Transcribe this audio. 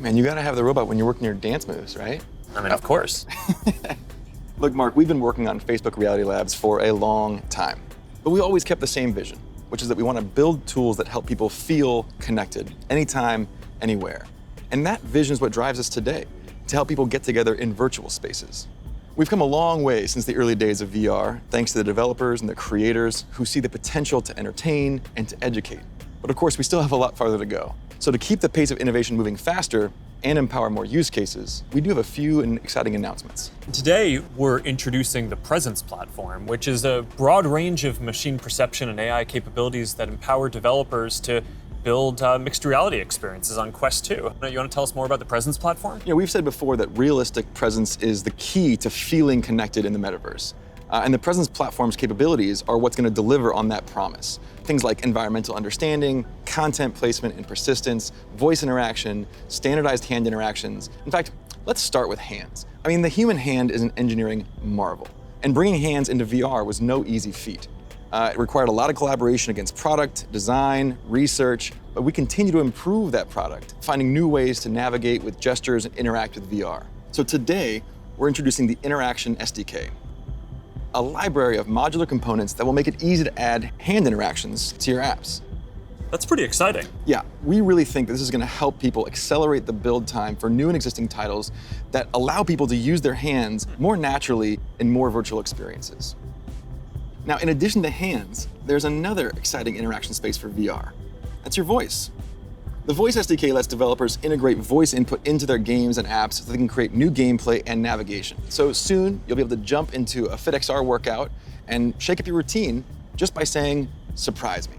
man, you gotta have the robot when you're working your dance moves, right? I mean, of course. Look, Mark, we've been working on Facebook Reality Labs for a long time, but we always kept the same vision, which is that we want to build tools that help people feel connected anytime, anywhere. And that vision is what drives us today, to help people get together in virtual spaces. We've come a long way since the early days of VR, thanks to the developers and the creators who see the potential to entertain and to educate. But of course, we still have a lot farther to go. So to keep the pace of innovation moving faster and empower more use cases, we do have a few exciting announcements. Today, we're introducing the Presence platform, which is a broad range of machine perception and AI capabilities that empower developers to build mixed reality experiences on Quest 2. You want to tell us more about the Presence platform? Yeah, we've said before that realistic presence is the key to feeling connected in the metaverse. And the Presence platform's capabilities are what's going to deliver on that promise. Things like environmental understanding, content placement and persistence, voice interaction, standardized hand interactions. In fact, let's start with hands. I mean, the human hand is an engineering marvel. And bringing hands into VR was no easy feat. It required a lot of collaboration against product, design, research, but we continue to improve that product, finding new ways to navigate with gestures and interact with VR. So today, we're introducing the Interaction SDK, a library of modular components that will make it easy to add hand interactions to your apps. That's pretty exciting. Yeah, we really think that this is going to help people accelerate the build time for new and existing titles that allow people to use their hands more naturally in more virtual experiences. Now, in addition to hands, there's another exciting interaction space for VR. That's your voice. The Voice SDK lets developers integrate voice input into their games and apps so they can create new gameplay and navigation. So soon, you'll be able to jump into a FitXR workout and shake up your routine just by saying, "Surprise me."